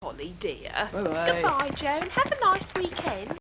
Polly dear. Bye-bye. Goodbye, Joan. Have a nice weekend.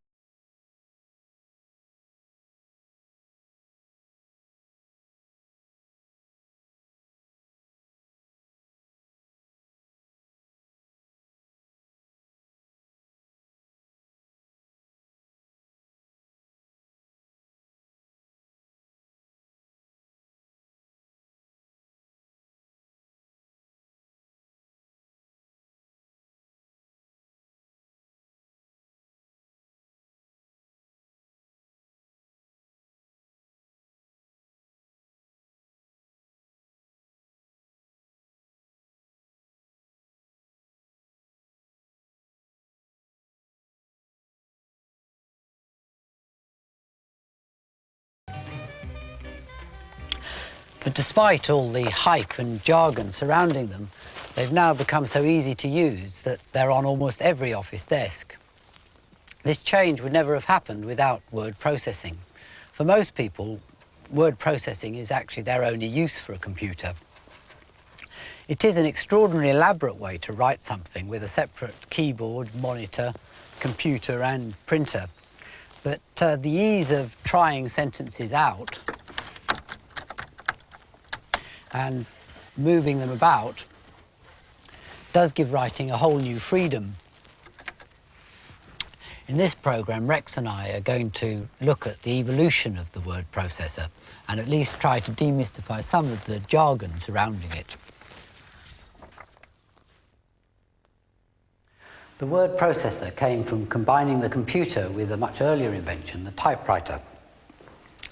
But despite all the hype and jargon surrounding them, they've now become so easy to use that they're on almost every office desk. This change would never have happened without word processing. For most people, word processing is actually their only use for a computer. It is an extraordinarily elaborate way to write something with a separate keyboard, monitor, computer and printer. But the ease of trying sentences out and moving them about does give writing a whole new freedom. In this programme, Rex and I are going to look at the evolution of the word processor and at least try to demystify some of the jargon surrounding it. The word processor came from combining the computer with a much earlier invention, the typewriter.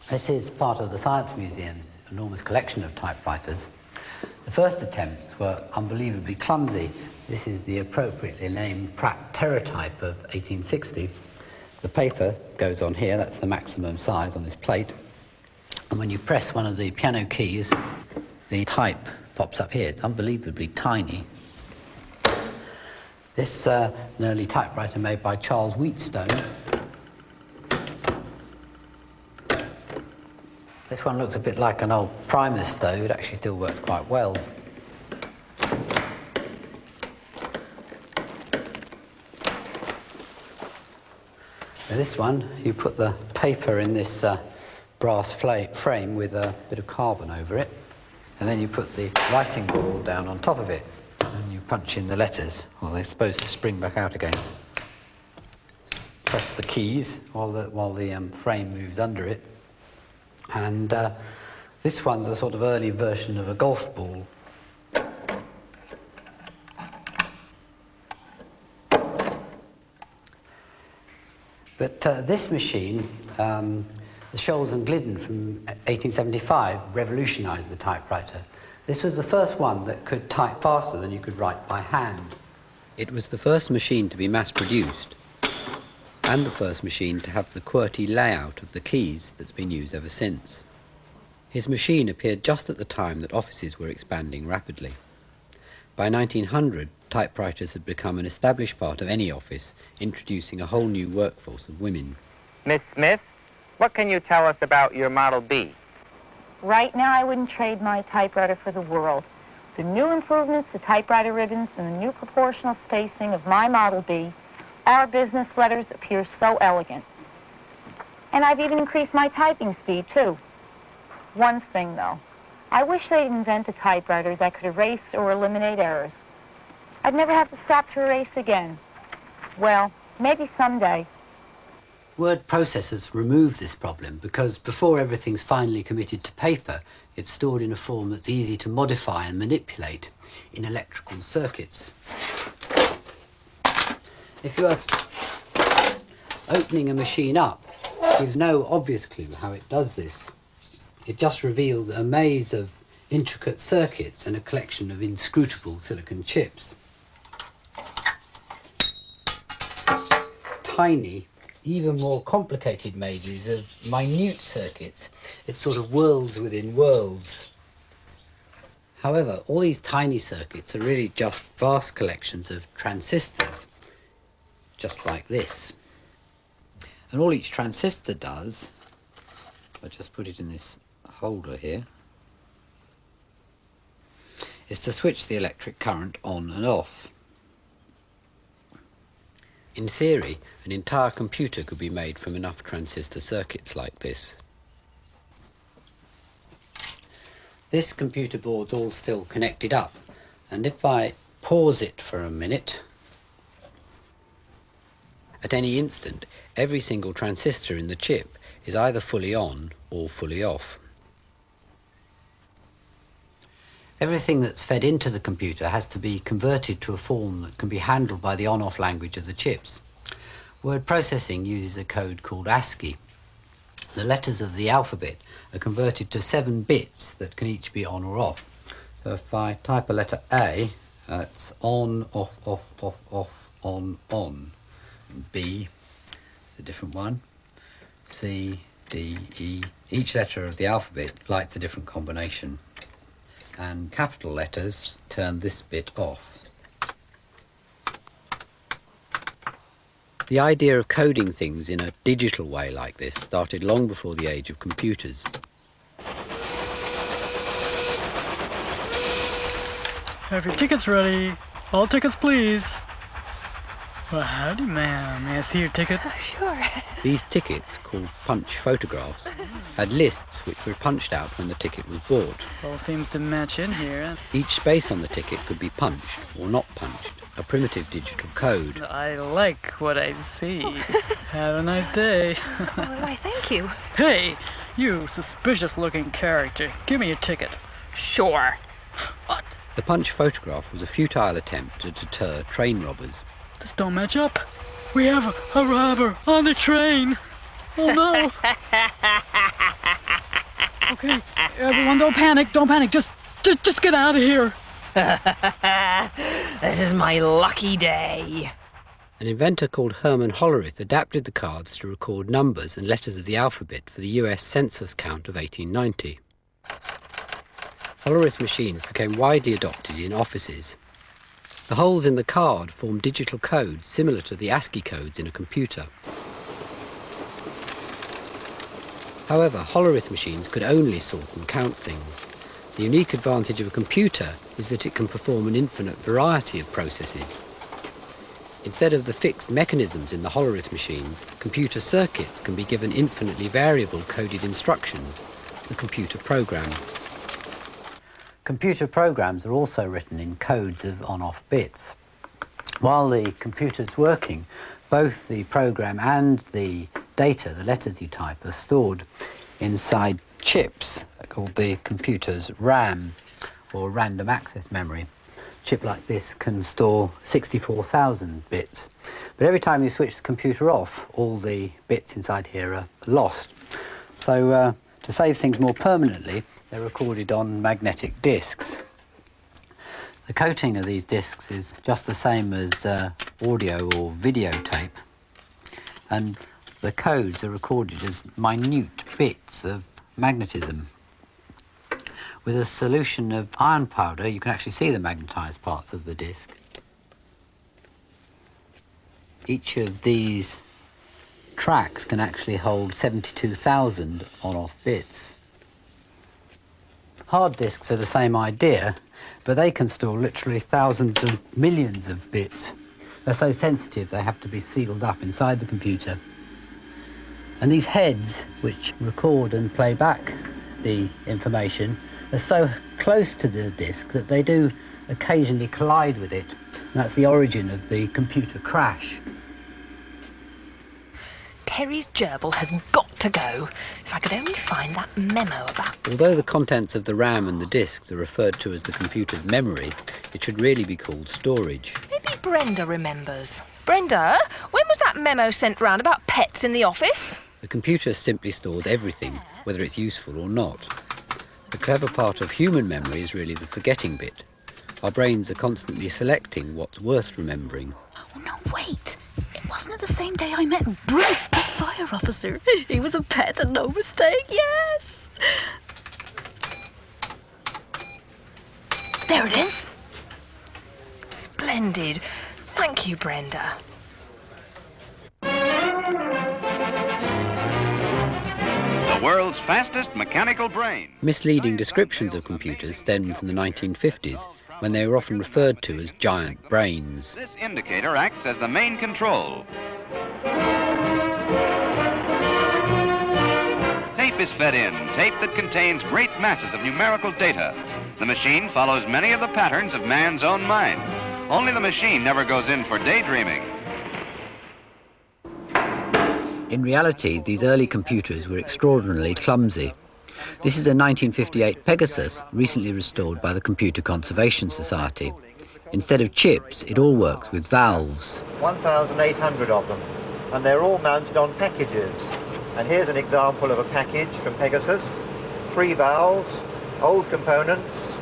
This is part of the Science Museum's enormous collection of typewriters. The first attempts were unbelievably clumsy. This is the appropriately named Pratt Terratype of 1860. The paper goes on here, that's the maximum size on this plate. And when you press one of the piano keys, the type pops up here. It's unbelievably tiny. This is an early typewriter made by Charles Wheatstone. This one looks a bit like an old primer stove. It actually still works quite well. Now this one, you put the paper in this brass frame with a bit of carbon over it, and then you put the writing ball down on top of it, and you punch in the letters. Well, they're supposed to spring back out again. Press the keys while the frame moves under it. And this one's a sort of early version of a golf ball. But this machine, the Scholes and Glidden from 1875, revolutionised the typewriter. This was the first one that could type faster than you could write by hand. It was the first machine to be mass-produced, and the first machine to have the QWERTY layout of the keys that's been used ever since. His machine appeared just at the time that offices were expanding rapidly. By 1900, typewriters had become an established part of any office, introducing a whole new workforce of women. Miss Smith, what can you tell us about your Model B? Right now, I wouldn't trade my typewriter for the world. The new improvements to typewriter ribbons and the new proportional spacing of my Model B, our business letters appear so elegant. And I've even increased my typing speed, too. One thing, though. I wish they'd invent a typewriter that could erase or eliminate errors. I'd never have to stop to erase again. Well, maybe someday. Word processors remove this problem because before everything's finally committed to paper, it's stored in a form that's easy to modify and manipulate in electrical circuits. If you are opening a machine up, it gives no obvious clue how it does this. It just reveals a maze of intricate circuits and a collection of inscrutable silicon chips. Tiny, even more complicated mazes of minute circuits. It's sort of worlds within worlds. However, all these tiny circuits are really just vast collections of transistors, just like this. And all each transistor does, I just put it in this holder here, is to switch the electric current on and off. In theory, an entire computer could be made from enough transistor circuits like this. This computer board's all still connected up, and if I pause it for a minute, at any instant, every single transistor in the chip is either fully on or fully off. Everything that's fed into the computer has to be converted to a form that can be handled by the on-off language of the chips. Word processing uses a code called ASCII. The letters of the alphabet are converted to 7 bits that can each be on or off. So if I type a letter A, it's on, off, on. B is a different one. C, D, E. Each letter of the alphabet lights a different combination. And capital letters turn this bit off. The idea of coding things in a digital way like this started long before the age of computers. Have your tickets ready. All tickets, please. Well, howdy, ma'am. May I see your ticket? Sure. These tickets, called punch photographs, had lists which were punched out when the ticket was bought. All seems to match in here. Each space on the ticket could be punched or not punched, a primitive digital code. I like what I see. Have a nice day. Well, why, thank you. Hey, you suspicious-looking character. Give me your ticket. Sure. What? The punch photograph was a futile attempt to deter train robbers. This don't match up. We have a robber on the train. Oh no. Okay, everyone, don't panic. Don't panic. Just get out of here. This is my lucky day. An inventor called Herman Hollerith adapted the cards to record numbers and letters of the alphabet for the US census count of 1890. Hollerith machines became widely adopted in offices. The holes in the card form digital codes similar to the ASCII codes in a computer. However, Hollerith machines could only sort and count things. The unique advantage of a computer is that it can perform an infinite variety of processes. Instead of the fixed mechanisms in the Hollerith machines, computer circuits can be given infinitely variable coded instructions, the computer program. Computer programs are also written in codes of on-off bits. While the computer's working, both the program and the data, the letters you type, are stored inside chips called the computer's RAM, or random access memory. A chip like this can store 64,000 bits. But every time you switch the computer off, all the bits inside here are lost. So to save things more permanently, they're recorded on magnetic discs. The coating of these discs is just the same as audio or videotape, and the codes are recorded as minute bits of magnetism. With a solution of iron powder, you can actually see the magnetized parts of the disc. Each of these tracks can actually hold 72,000 on-off bits. Hard disks are the same idea, but they can store literally thousands of millions of bits. They're so sensitive they have to be sealed up inside the computer. And these heads, which record and play back the information, are so close to the disk that they do occasionally collide with it. And that's the origin of the computer crash. Terry's gerbil has got to go. If I could only find that memo about... Although the contents of the RAM and the disks are referred to as the computer's memory, it should really be called storage. Maybe Brenda remembers. Brenda, when was that memo sent round about pets in the office? The computer simply stores everything, whether it's useful or not. The clever part of human memory is really the forgetting bit. Our brains are constantly selecting what's worth remembering. Oh, no, wait. Wasn't it the same day I met Bruce, the fire officer? He was a pet and no mistake, yes! There it is. Splendid. Thank you, Brenda. The world's fastest mechanical brain. Misleading descriptions of computers stem from the 1950s, when they were often referred to as giant brains. This indicator acts as the main control. Tape is fed in, tape that contains great masses of numerical data. The machine follows many of the patterns of man's own mind. Only the machine never goes in for daydreaming. In reality, these early computers were extraordinarily clumsy. This is a 1958 Pegasus, recently restored by the Computer Conservation Society. Instead of chips, it all works with valves. 1,800 of them, and they're all mounted on packages. And here's an example of a package from Pegasus. 3 valves, old components.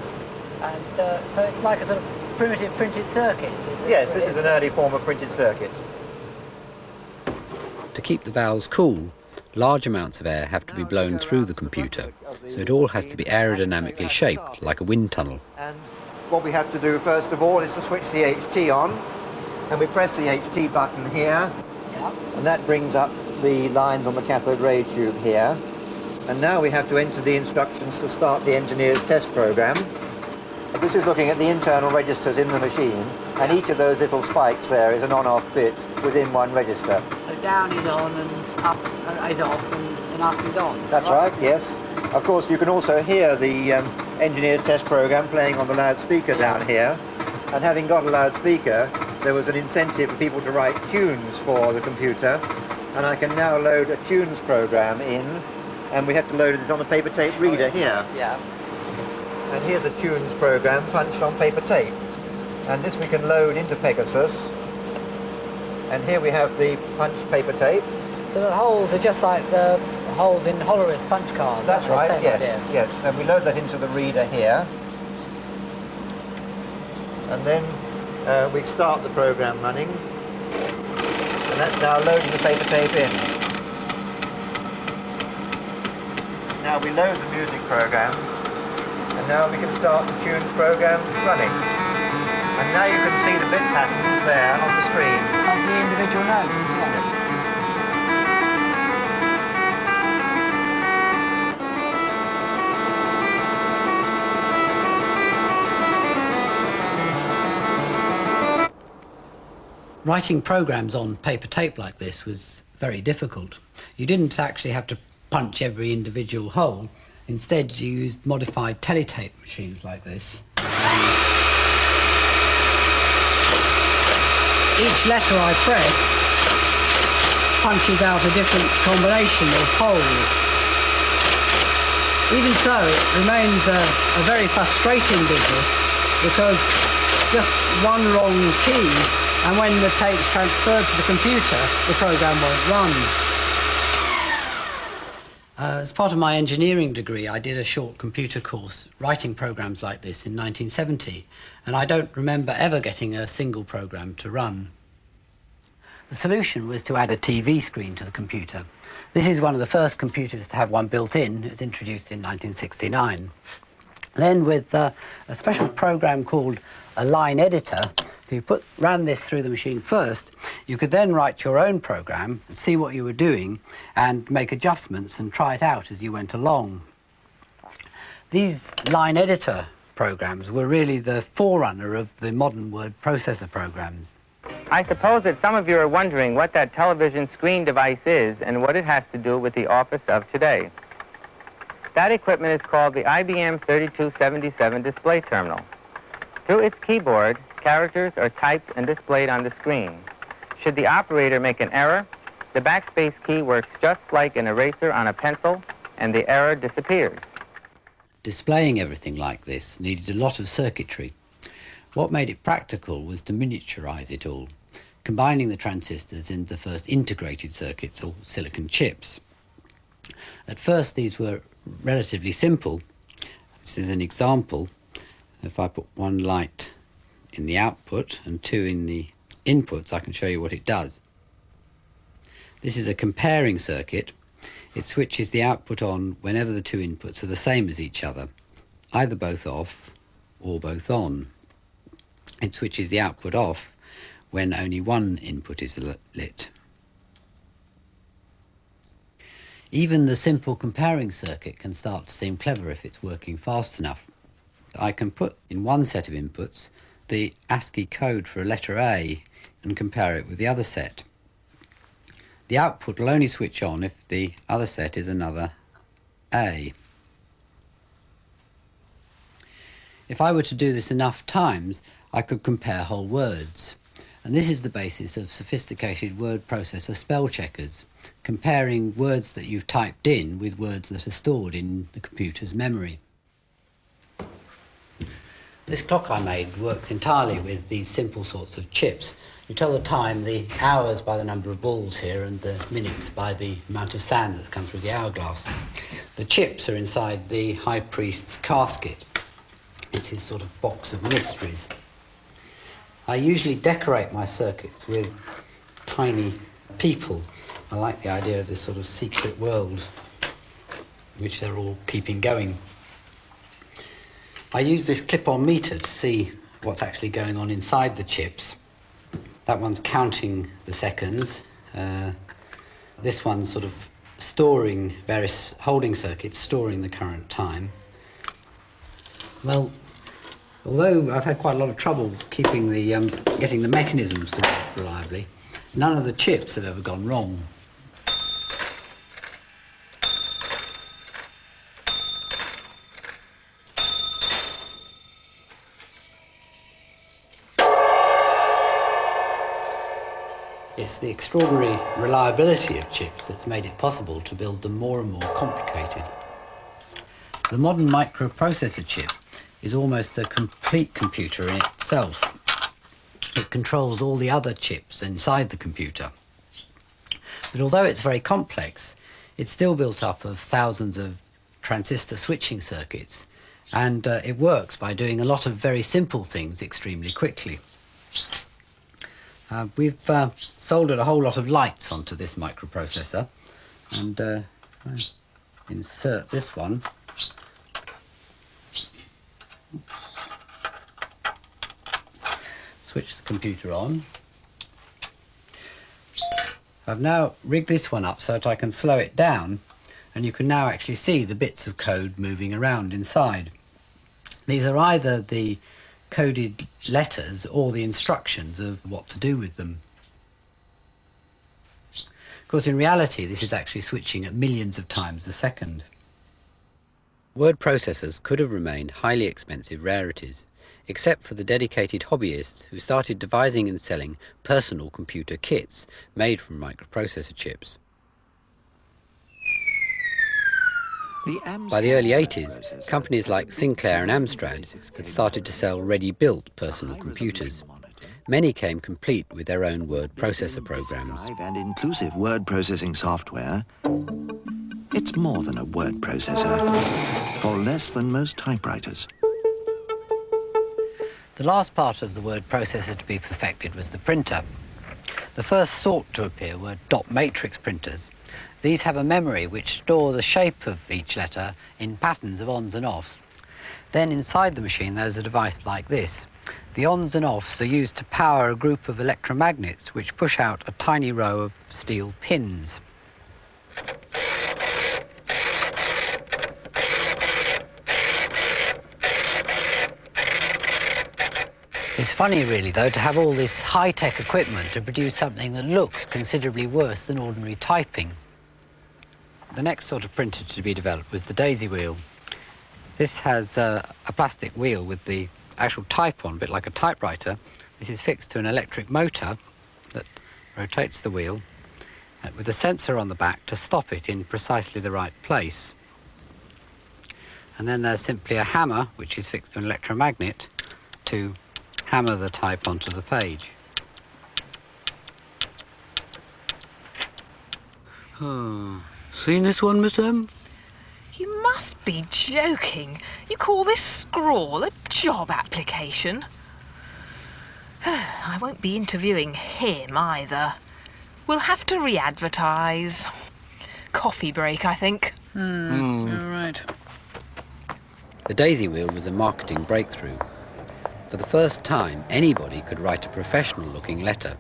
And so it's like a sort of primitive printed circuit? Yes, this is an early form of printed circuit. To keep the valves cool, large amounts of air have to be blown through the computer, so it all has to be aerodynamically shaped, like a wind tunnel. And what we have to do first of all is to switch the HT on, and we press the HT button here, and that brings up the lines on the cathode ray tube here. And now we have to enter the instructions to start the engineer's test program. This is looking at the internal registers in the machine, and each of those little spikes there is an on-off bit within one register. So down is on and up is off and up is on? That's right, yes. Of course, you can also hear the engineer's test program playing on the loudspeaker down here. And having got a loudspeaker, there was an incentive for people to write tunes for the computer. And I can now load a tunes program in, and we have to load this on a paper tape reader here. Yeah. And here's a tunes program punched on paper tape. And this we can load into Pegasus. And here we have the punched paper tape. So the holes are just like the holes in Hollerith punch cards? That's right, yes, idea. yes. And we load that into the reader here. And then we start the program running. And that's now loading the paper tape in. Now we load the music program. And now we can start the tunes program running. And now you can see the bit patterns there on the screen. Of the individual notes, yes. Writing programs on paper tape like this was very difficult. You didn't actually have to punch every individual hole. Instead, you used modified teletape machines like this. Each letter I press punches out a different combination of holes. Even so, it remains a very frustrating business because just one wrong key, and when the tape's transferred to the computer, the program won't run. As part of my engineering degree, I did a short computer course writing programs like this in 1970, and I don't remember ever getting a single program to run. The solution was to add a TV screen to the computer. This is one of the first computers to have one built in. It was introduced in 1969. Then with a special program called a line editor, if you ran this through the machine first, you could then write your own program and see what you were doing and make adjustments and try it out as you went along. These line editor programs were really the forerunner of the modern word processor programs. I suppose that some of you are wondering what that television screen device is and what it has to do with the office of today. That equipment is called the IBM 3277 display terminal. Through its keyboard, characters are typed and displayed on the screen. Should the operator make an error, the backspace key works just like an eraser on a pencil, and the error disappears. Displaying everything like this needed a lot of circuitry. What made it practical was to miniaturize it all, combining the transistors into the first integrated circuits, or silicon chips. At first, these were relatively simple. This is an example. If I put one light in the output and two in the inputs, I can show you what it does. This is a comparing circuit. It switches the output on whenever the two inputs are the same as each other, either both off or both on. It switches the output off when only one input is lit. Even the simple comparing circuit can start to seem clever if it's working fast enough. I can put in one set of inputs the ASCII code for a letter A and compare it with the other set. The output will only switch on if the other set is another A. If I were to do this enough times, I could compare whole words. And this is the basis of sophisticated word processor spell checkers, comparing words that you've typed in with words that are stored in the computer's memory. This clock I made works entirely with these simple sorts of chips. You tell the time, the hours by the number of balls here, and the minutes by the amount of sand that's come through the hourglass. The chips are inside the High Priest's casket. It's his sort of box of mysteries. I usually decorate my circuits with tiny people. I like the idea of this sort of secret world which they're all keeping going. I use this clip-on meter to see what's actually going on inside the chips. That one's counting the seconds. This one's sort of storing various holding circuits, storing the current time. Well, although I've had quite a lot of trouble keeping the getting the mechanisms to work reliably, none of the chips have ever gone wrong. It's the extraordinary reliability of chips that's made it possible to build them more and more complicated. The modern microprocessor chip is almost a complete computer in itself. It controls all the other chips inside the computer. But although it's very complex, it's still built up of thousands of transistor switching circuits, and it works by doing a lot of very simple things extremely quickly. We've soldered a whole lot of lights onto this microprocessor, and I insert this one. Switch the computer on. I've now rigged this one up so that I can slow it down, and you can now actually see the bits of code moving around inside. These are either the coded letters or the instructions of what to do with them. Of course, in reality, this is actually switching at millions of times a second. Word processors could have remained highly expensive rarities, except for the dedicated hobbyists who started devising and selling personal computer kits made from microprocessor chips. By the early 80s, companies like Sinclair and Amstrad had started to sell ready-built personal computers. Many came complete with their own word processor programs. And inclusive word processing software. It's more than a word processor, for less than most typewriters. The last part of the word processor to be perfected was the printer. The first sort to appear were dot matrix printers. These have a memory which stores the shape of each letter in patterns of ons and offs. Then inside the machine there's a device like this. The ons and offs are used to power a group of electromagnets which push out a tiny row of steel pins. It's funny, really, though, to have all this high-tech equipment to produce something that looks considerably worse than ordinary typing. The next sort of printer to be developed was the daisy wheel. This has a plastic wheel with the actual type on, a bit like a typewriter. This is fixed to an electric motor that rotates the wheel with a sensor on the back to stop it in precisely the right place. And then there's simply a hammer, which is fixed to an electromagnet, to hammer the type onto the page. Oh, seen this one, Miss M? You must be joking. You call this scrawl a job application? I won't be interviewing him either. We'll have to re-advertise. Coffee break, I think. All right. The daisy wheel was a marketing breakthrough. For the first time, anybody could write a professional-looking letter.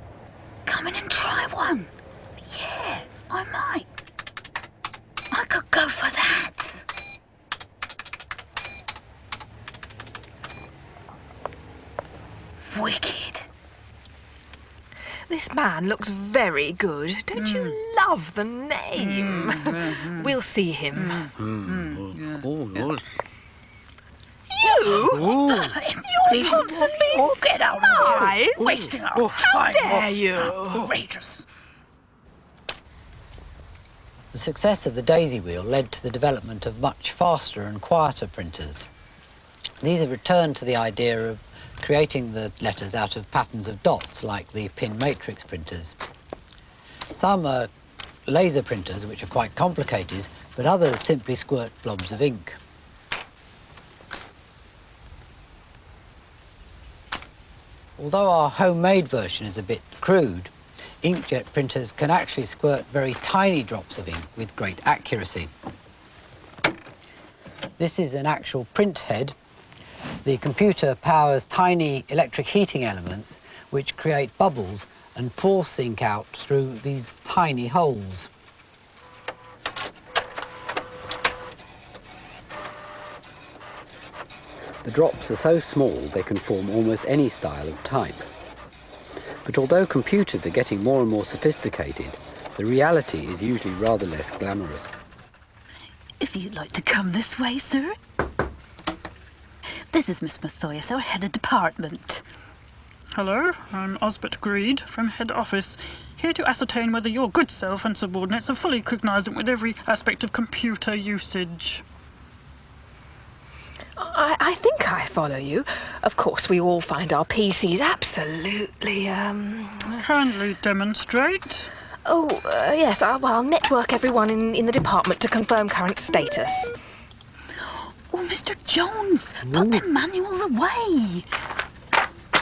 Come in and try one. Yeah, I might. I could go for that. Wicked. This man looks very good. Don't you love the name? We'll see him. You? You're constantly get out of here. Wasting our How time. dare you? Outrageous. The success of the daisy wheel led to the development of much faster and quieter printers. These have returned to the idea of creating the letters out of patterns of dots like the pin matrix printers. Some are laser printers, which are quite complicated, but others simply squirt blobs of ink. Although our homemade version is a bit crude, inkjet printers can actually squirt very tiny drops of ink with great accuracy. This is an actual print head. The computer powers tiny electric heating elements which create bubbles and force ink out through these tiny holes. The drops are so small they can form almost any style of type. But although computers are getting more and more sophisticated, the reality is usually rather less glamorous. If you'd like to come this way, sir. This is Miss Mathias, our head of department. Hello, I'm Osbert Greed from head office, here to ascertain whether your good self and subordinates are fully cognizant with every aspect of computer usage. I think I follow you. Of course, we all find our PCs absolutely, Kindly demonstrate. Yes, I'll network everyone in the department to confirm current status. Oh, Mr. Jones, put them manuals away.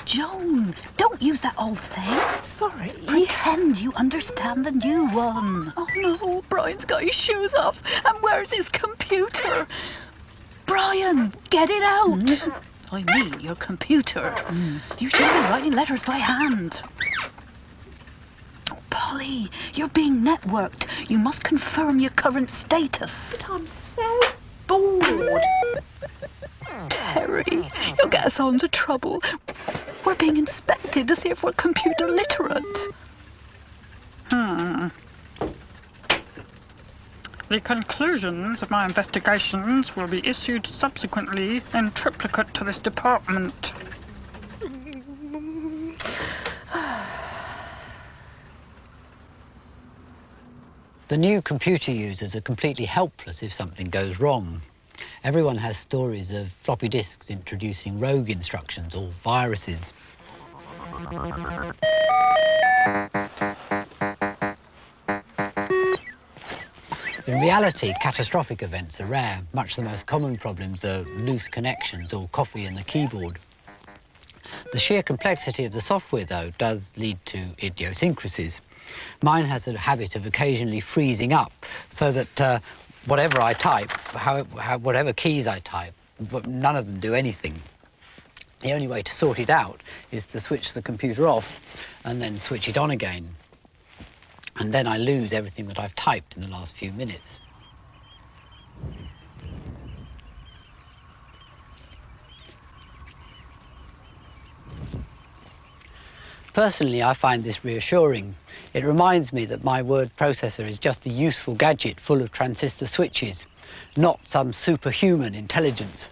Joan, don't use that old thing. Sorry. Pretend you understand the new one. Oh no, Brian's got his shoes off. And where's his computer? Brian, get it out. I mean, your computer. You should be writing letters by hand. Oh, Polly, you're being networked. You must confirm your current status. But I'm so bored. Terry, you'll get us all into trouble. We're being inspected to see if we're computer literate. The conclusions of my investigations will be issued subsequently in triplicate to this department. The new computer users are completely helpless if something goes wrong. Everyone has stories of floppy disks introducing rogue instructions or viruses. In reality, catastrophic events are rare. Much the most common problems are loose connections or coffee in the keyboard. The sheer complexity of the software, though, does lead to idiosyncrasies. Mine has a habit of occasionally freezing up, so that whatever I type, whatever keys I type, none of them do anything. The only way to sort it out is to switch the computer off and then switch it on again. And then I lose everything that I've typed in the last few minutes. Personally, I find this reassuring. It reminds me that my word processor is just a useful gadget full of transistor switches, not some superhuman intelligence.